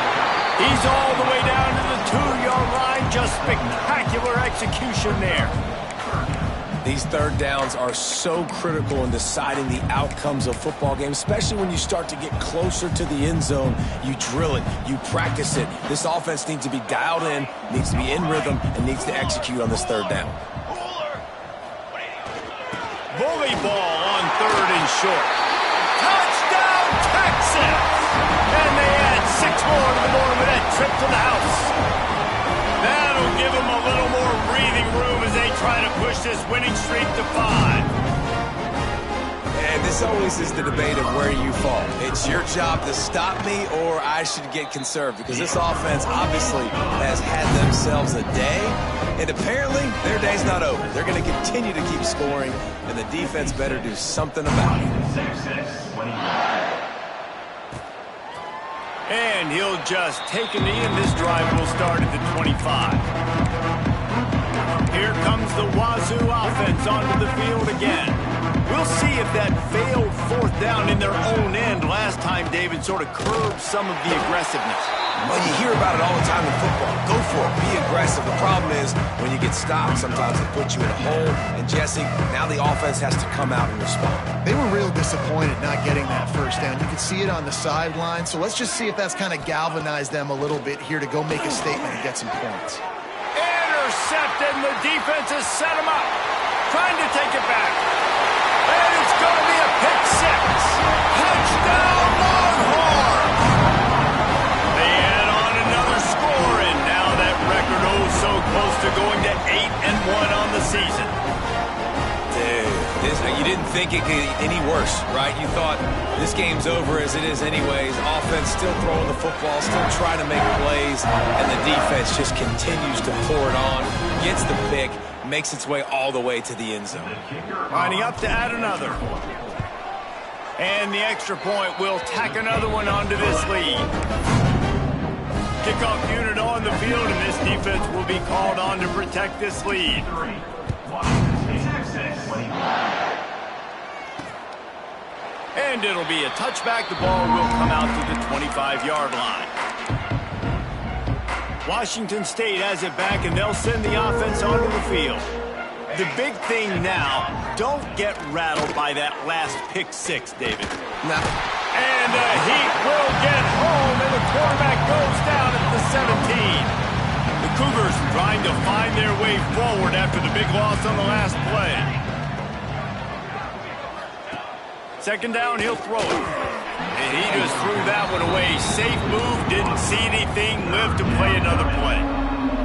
Speaker 2: He's all the way down to the 2-yard line. Just spectacular execution there.
Speaker 1: These third downs are so critical in deciding the outcomes of football games, especially when you start to get closer to the end zone. You drill it, you practice it. This offense needs to be dialed in, needs to be in rhythm, and needs to execute on this third down.
Speaker 2: Bully ball on third and short. Touchdown, Texas! And they add 6 more to the board with that trip to the house. That'll give them a little more breathing room as they try to push this winning streak to 5.
Speaker 1: And this always is the debate of where you fall. It's your job to stop me or I should get conserved because this offense obviously has had themselves a day, and apparently their day's not over. They're going to continue to keep scoring, and the defense better do something about it.
Speaker 2: And he'll just take a knee, and this drive will start at the 25. Here comes the Wazoo offense onto the field again. We'll see if that failed fourth down in their own end last time, David, sort of curbed some of the aggressiveness.
Speaker 1: Well, you hear about it all the time in football. Go for it. Be aggressive. The problem is when you get stopped, sometimes it puts you in a hole. And, Jesse, now the offense has to come out and respond.
Speaker 3: They were real disappointed not getting that first down. You could see it on the sideline. So let's just see if that's kind of galvanized them a little bit here to go make a statement and get some points.
Speaker 2: Intercepted, and the defense has set him up. Trying to take it back. And it's going to be a pick 6. Touchdown, Longhorns! They add on another score, and now that record so close to going to 8-1 on the season.
Speaker 1: Dude, you didn't think it could get any worse, right? You thought this game's over as it is anyways. Offense still throwing the football, still trying to make plays, and the defense just continues to pour it on, gets the pick, makes its way all the way to the end zone.
Speaker 2: Lining up to add another. And the extra point will tack another one onto this lead. Kickoff unit on the field, and this defense will be called on to protect this lead. And it'll be a touchback. The ball will come out to the 25-yard line. Washington State has it back, and they'll send the offense onto the field. The big thing now, don't get rattled by that last pick 6, David.
Speaker 1: No.
Speaker 2: And the Heat will get home, and the quarterback goes down at the 17. The Cougars trying to find their way forward after the big loss on the last play. Second down, he'll throw it. And he just threw that one away. Safe move, didn't see anything, lived to play another play.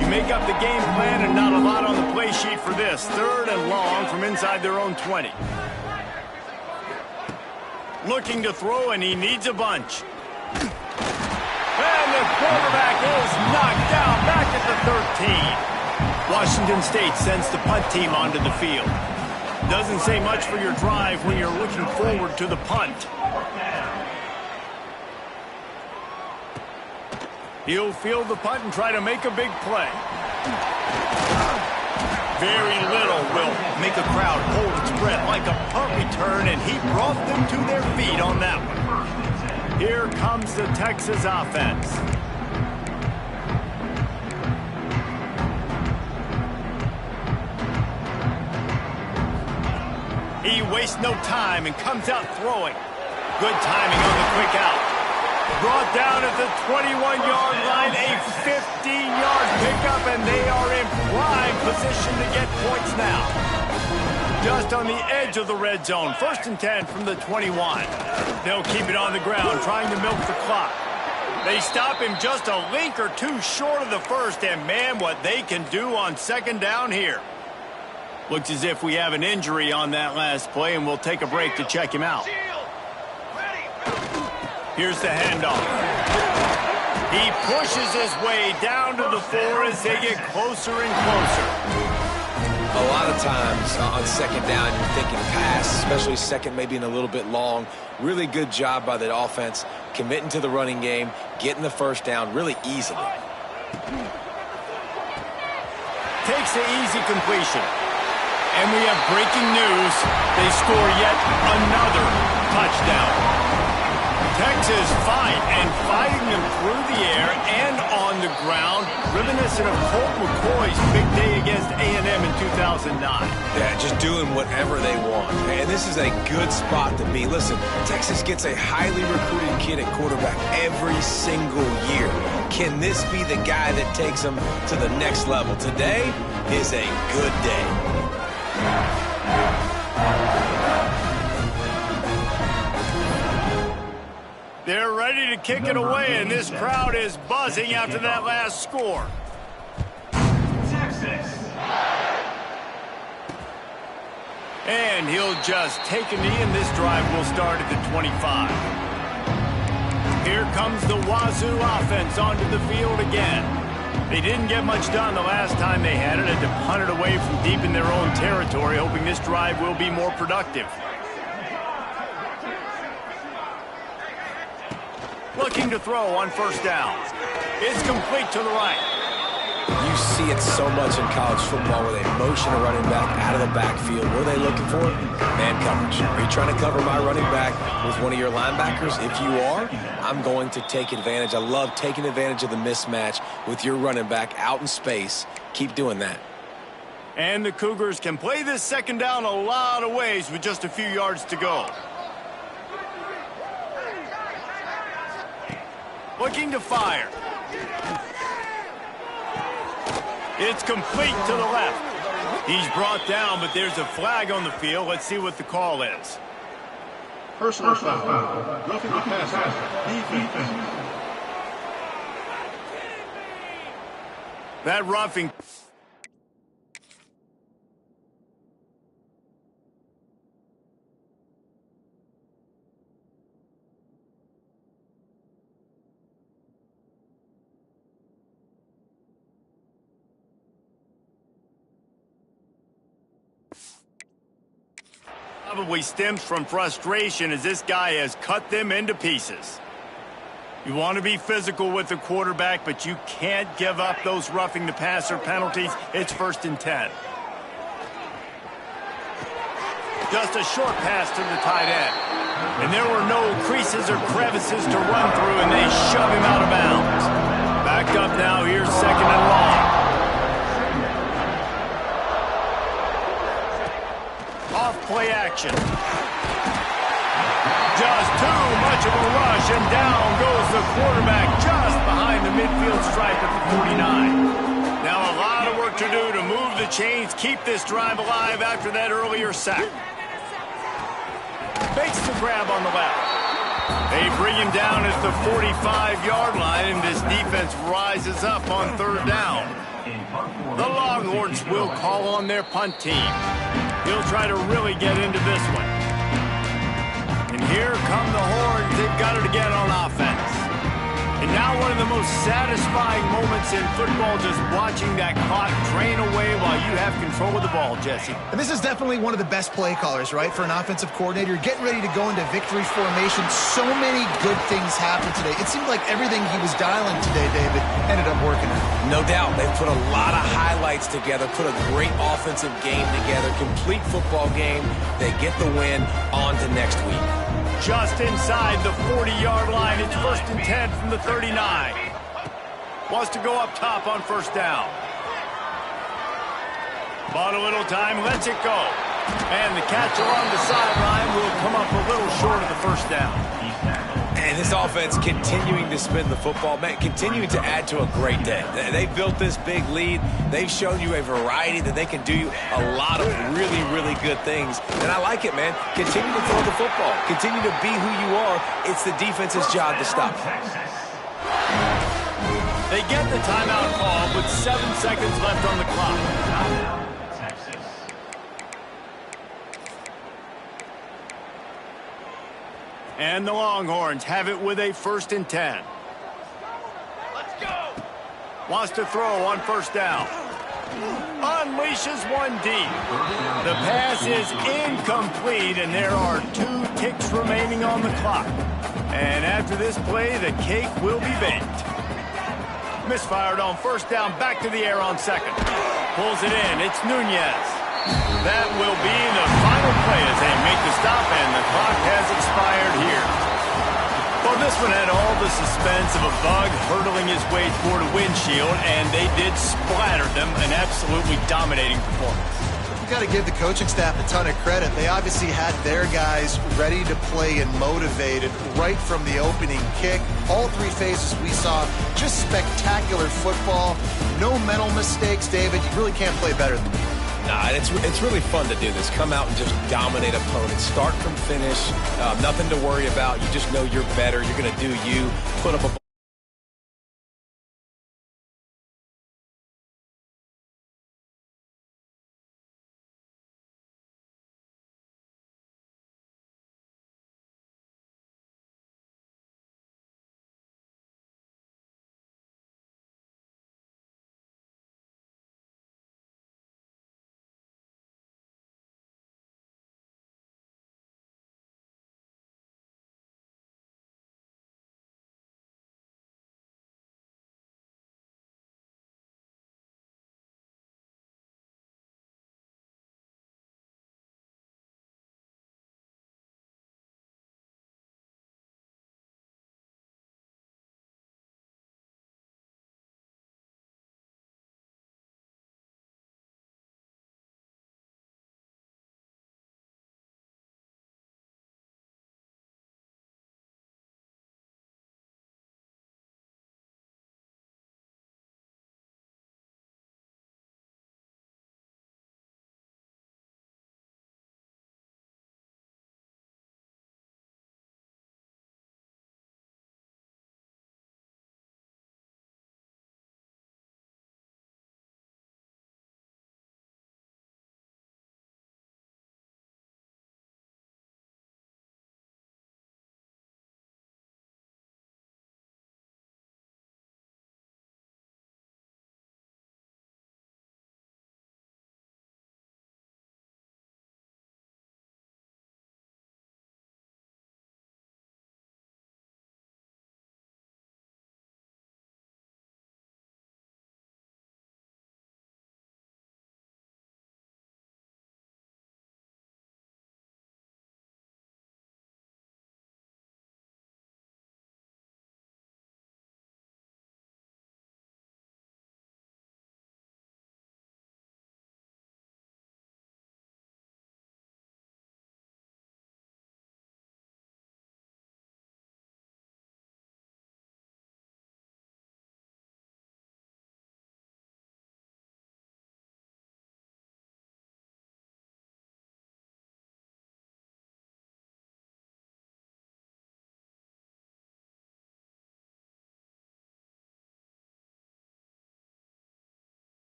Speaker 2: You make up the game plan and not a lot on the play sheet for this. Third and long from inside their own 20. Looking to throw, and he needs a bunch. And the quarterback is knocked down back at the 13. Washington State sends the punt team onto the field. Doesn't say much for your drive when you're looking forward to the punt. He'll field the punt and try to make a big play. Very little will make a crowd hold its breath like a punt return, and he brought them to their feet on that one. Here comes the Texas offense. He wastes no time and comes out throwing. Good timing on the quick out. Brought down at the 21-yard line, a 15-yard pickup, and they are in prime position to get points now. Just on the edge of the red zone, 1st and 10 from the 21. They'll keep it on the ground, trying to milk the clock. They stop him just a link or two short of the first, and man, what they can do on second down here. Looks as if we have an injury on that last play, and we'll take a break to check him out. Here's the handoff. He pushes his way down to the 4 as they get closer and closer.
Speaker 1: A lot of times on second down, you're thinking pass, especially second maybe in a little bit long. Really good job by the offense, committing to the running game, getting the first down really easily.
Speaker 2: Takes the easy completion. And we have breaking news. They score yet another touchdown. Texas fighting them through the air and on the ground, reminiscent of Colt McCoy's big day against A&M in 2009.
Speaker 1: Yeah, just doing whatever they want. And this is a good spot to be. Listen, Texas gets a highly recruited kid at quarterback every single year. Can this be the guy that takes them to the next level? Today is a good day.
Speaker 2: They're ready to kick it away, and this crowd is buzzing after that last score. Texas. And he'll just take a knee, and this drive will start at the 25. Here comes the Wazoo offense onto the field again. They didn't get much done the last time they had it, had to punt it away from deep in their own territory, hoping this drive will be more productive. Looking to throw on first down. It's complete to the right.
Speaker 1: You see it so much in college football where they motion a running back out of the backfield. What are they looking for? Man coverage. Are you trying to cover my running back with one of your linebackers? If you are, I'm going to take advantage. I love taking advantage of the mismatch with your running back out in space. Keep doing that.
Speaker 2: And the Cougars can play this second down a lot of ways with just a few yards to go. Looking to fire. It's complete to the left. He's brought down, but there's a flag on the field. Let's see what the call is.
Speaker 5: Personal foul. Roughing the passer. Defense.
Speaker 2: That roughing. Probably stems from frustration as this guy has cut them into pieces. You want to be physical with the quarterback, but you can't give up those roughing the passer penalties. It's 1st and 10. Just a short pass to the tight end. And there were no creases or crevices to run through, and they shove him out of bounds. Back up now, here's 2nd and long. Off-play action. Just too much of a rush, and down goes the quarterback just behind the midfield stripe at the 49. Now a lot of work to do to move the chains, keep this drive alive after that earlier sack. Fakes the grab on the left. They bring him down at the 45-yard line, and this defense rises up on 3rd down. The Longhorns will call on their punt team. He'll try to really get into this one. And here come the Horns. They've got it again on offense. And now one of the most satisfying moments in football, just watching that clock drain away while you have control of the ball, Jesse.
Speaker 3: And this is definitely one of the best play callers, right, for an offensive coordinator. You're getting ready to go into victory formation. So many good things happened today. It seemed like everything he was dialing today, David, ended up working out.
Speaker 1: No doubt. They've put a lot of highlights together, put a great offensive game together, complete football game. They get the win. On to next week.
Speaker 2: Just inside the 40-yard line. It's 1st and 10 from the 39. Wants to go up top on 1st down. Bought a little time, lets it go. And the catch along the sideline will come up a little short of the 1st down.
Speaker 1: And this offense continuing to spin the football, man, continuing to add to a great day. They've built this big lead. They've shown you a variety that they can do a lot of really, really good things. And I like it, man. Continue to throw the football. Continue to be who you are. It's the defense's job to stop.
Speaker 2: They get the timeout call with 7 seconds left on the clock. And the Longhorns have it with a 1st and 10. Wants to throw on first down. Unleashes one deep. The pass is incomplete, and there are 2 ticks remaining on the clock. And after this play, the cake will be baked. Misfired on first down, back to the air on second. Pulls it in, it's Nunez. That will be the final play as they make the stop, and the clock has expired here. Well, this one had all the suspense of a bug hurtling his way toward a windshield, and they did splatter them, an absolutely dominating performance.
Speaker 3: You got to give the coaching staff a ton of credit. They obviously had their guys ready to play and motivated right from the opening kick. All 3 phases we saw, just spectacular football. No mental mistakes, David. You really can't play better than that.
Speaker 1: Nah, it's really fun to do this. Come out and just dominate opponents. Start from finish. Nothing to worry about. You just know you're better. You're going to do you. Put up a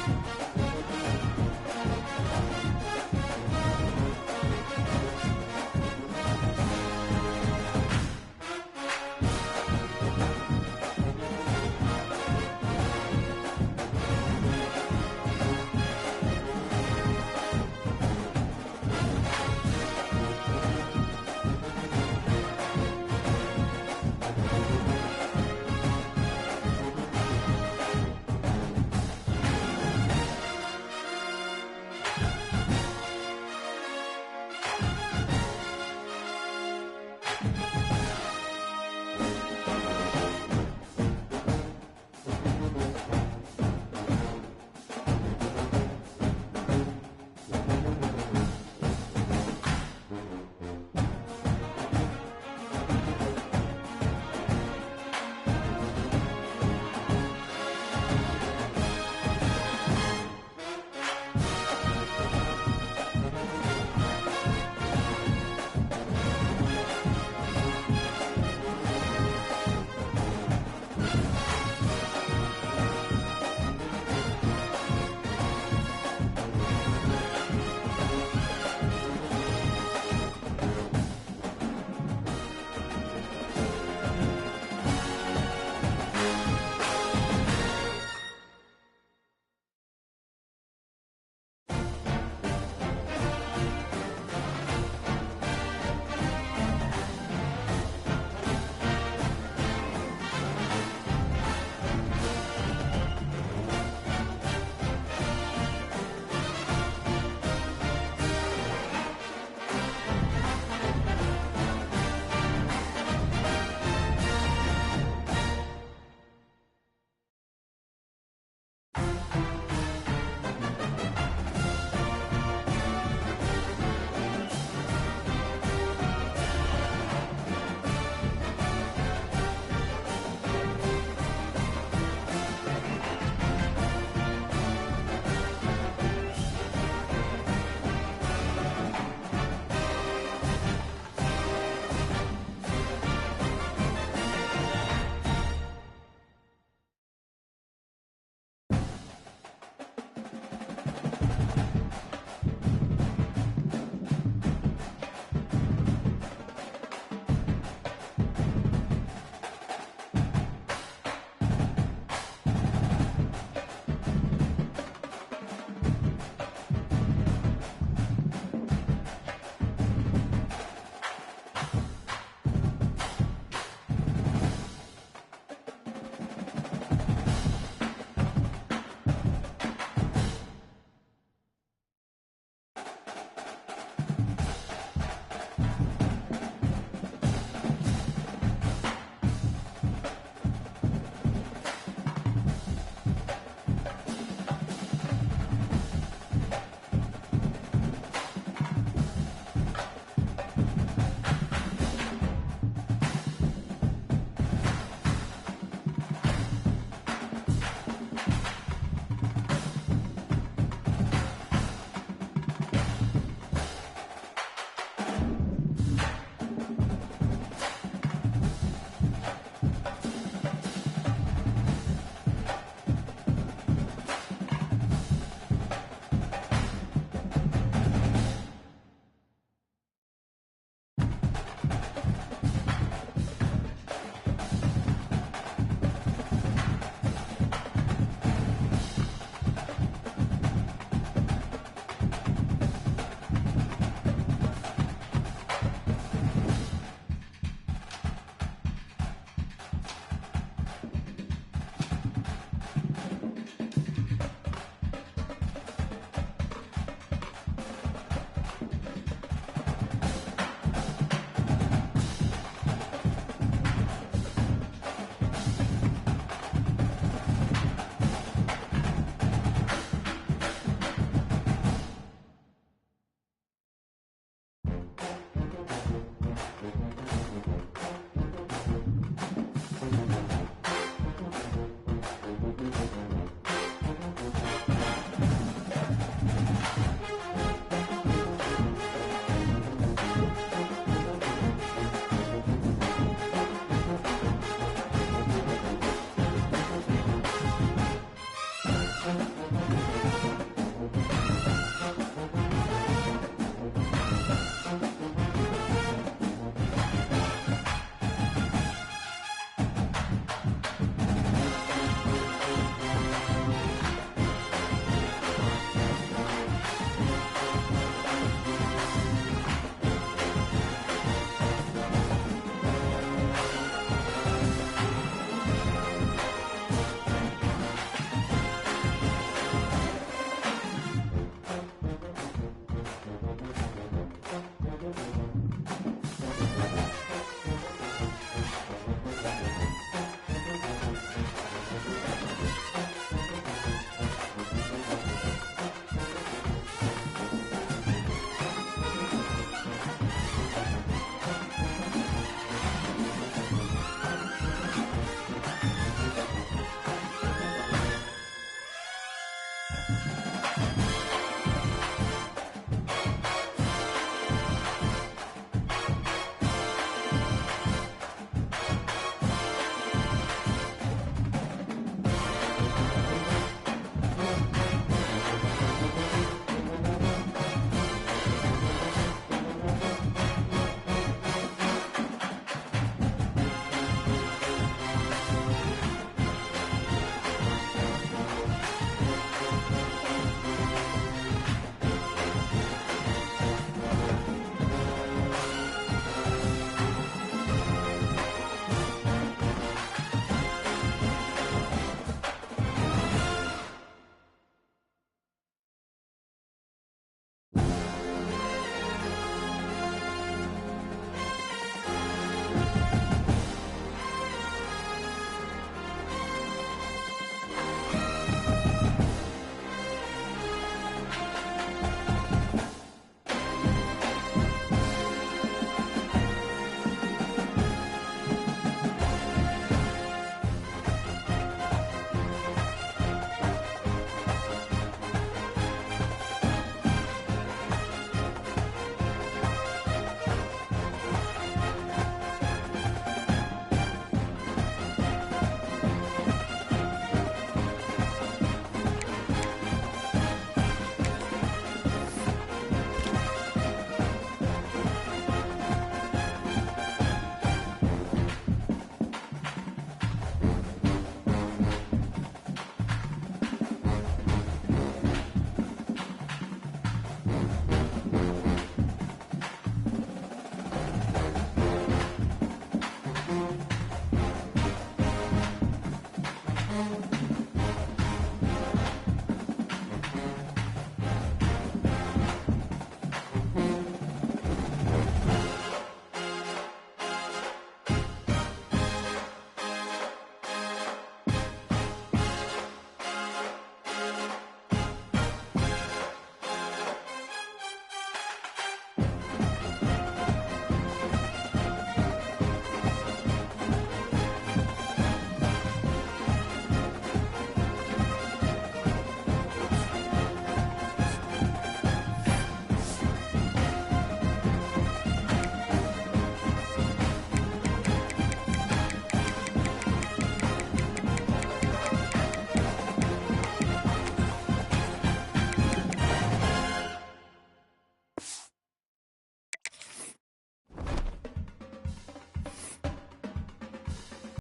Speaker 5: Texas.